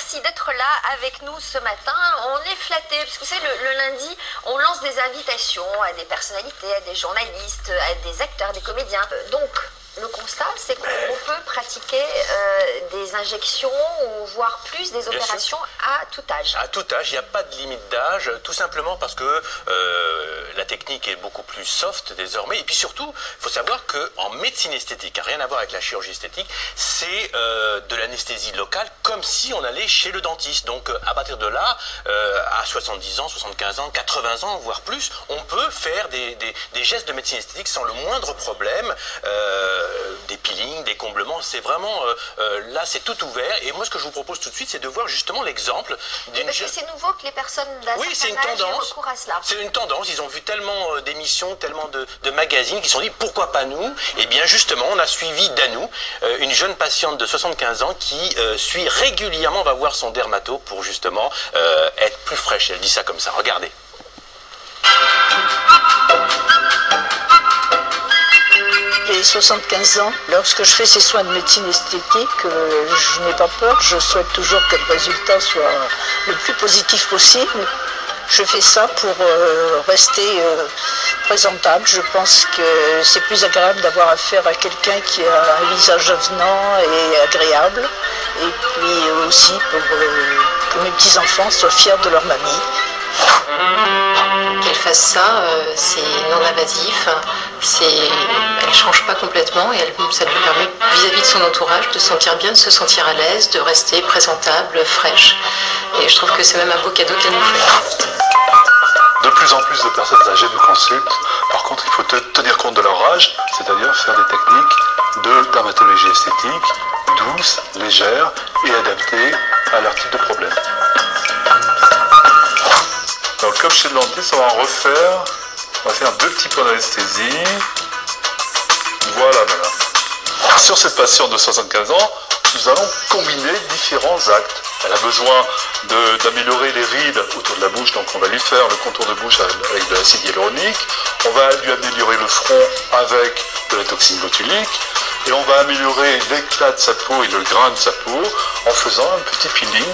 merci d'être là avec nous ce matin. On est flattés, parce que vous savez, le lundi, on lance des invitations à des personnalités, à des journalistes, à des acteurs, des comédiens. Donc, le constat, c'est qu'on peut pratiquer des injections ou voire plus des opérations à tout âge. À tout âge, il n'y a pas de limite d'âge, tout simplement parce que la technique est beaucoup plus soft désormais. Et puis surtout, il faut savoir qu'en médecine esthétique, rien à voir avec la chirurgie esthétique, c'est de l'anesthésie locale comme si on allait chez le dentiste. Donc à partir de là, à 70 ans, 75 ans, 80 ans, voire plus, on peut faire des gestes de médecine esthétique sans le moindre problème. Des peelings, des comblements, c'est vraiment là c'est tout ouvert. Et moi ce que je vous propose tout de suite, c'est de voir justement l'exemple d'une parce que c'est nouveau que les personnes d'un certain âge aient recours à cela. C'est une tendance, ils ont vu tellement d'émissions, tellement de magazines qui se sont dit pourquoi pas nous. Et bien justement on a suivi Danou, une jeune patiente de 75 ans qui suit régulièrement, va voir son dermato pour justement être plus fraîche. Elle dit ça comme ça, regardez. J'ai 75 ans. Lorsque je fais ces soins de médecine esthétique, je n'ai pas peur. Je souhaite toujours que le résultat soit le plus positif possible. Je fais ça pour rester présentable. Je pense que c'est plus agréable d'avoir affaire à quelqu'un qui a un visage avenant et agréable. Et puis aussi pour que mes petits-enfants soient fiers de leur mamie. Qu'elle fasse ça, c'est non invasif, elle ne change pas complètement et ça lui permet vis-à-vis de son entourage de se sentir bien, de se sentir à l'aise, de rester présentable, fraîche. Et je trouve que c'est même un beau cadeau qu'elle nous fait. De plus en plus de personnes âgées nous consultent. Par contre, il faut tenir compte de leur âge, c'est-à-dire faire des techniques de dermatologie esthétique douces, légères et adaptées à leur type de problème. Donc comme chez le dentiste, on va faire deux petits points d'anesthésie. Voilà. Sur cette patiente de 75 ans, nous allons combiner différents actes. Elle a besoin d'améliorer les rides autour de la bouche, donc on va lui faire le contour de bouche avec de l'acide hyaluronique. On va lui améliorer le front avec de la toxine botulique. Et on va améliorer l'éclat de sa peau et le grain de sa peau en faisant un petit peeling.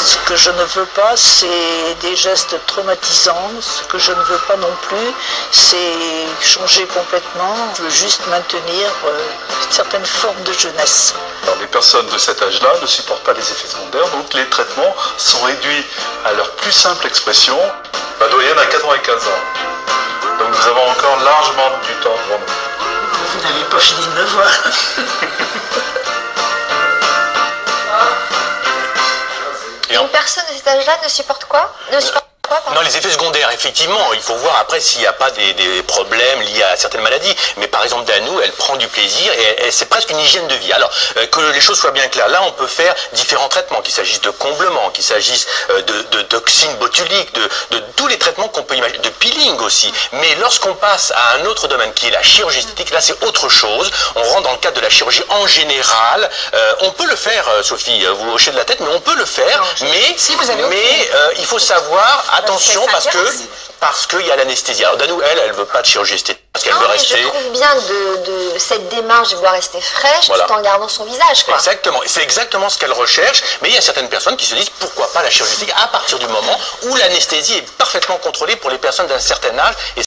Ce que je ne veux pas, c'est des gestes traumatisants. Ce que je ne veux pas non plus, c'est changer complètement. Je veux juste maintenir une certaine forme de jeunesse. Alors, les personnes de cet âge-là ne supportent pas les effets secondaires, donc les traitements sont réduits à leur plus simple expression. Ma doyenne a 95 ans. Donc nous avons encore largement du temps devant nous. Vous n'avez pas fini de me voir. Une personne de cet âge-là ne supporte quoi? Non, les effets secondaires, effectivement, il faut voir après s'il n'y a pas des problèmes liés à certaines maladies. Mais par exemple, Danou, elle prend du plaisir et c'est presque une hygiène de vie. Alors, que les choses soient bien claires, là, on peut faire différents traitements, qu'il s'agisse de comblement, qu'il s'agisse de toxines botuliques, de tous les traitements qu'on peut imaginer, de peeling aussi. Mais lorsqu'on passe à un autre domaine qui est la chirurgie esthétique, là, c'est autre chose. On rentre dans le cadre de la chirurgie en général. On peut le faire, Sophie, vous hochez de la tête, mais on peut le faire. Mais il faut savoir, attention, parce qu'il y a l'anesthésie. Alors Danou, elle veut pas de chirurgie esthétique, parce qu'elle veut rester... Je trouve bien de cette démarche de vouloir rester fraîche, voilà, tout en gardant son visage, quoi. Exactement, c'est exactement ce qu'elle recherche, mais il y a certaines personnes qui se disent pourquoi pas la chirurgie esthétique à partir du moment où l'anesthésie est parfaitement contrôlée pour les personnes d'un certain âge. Et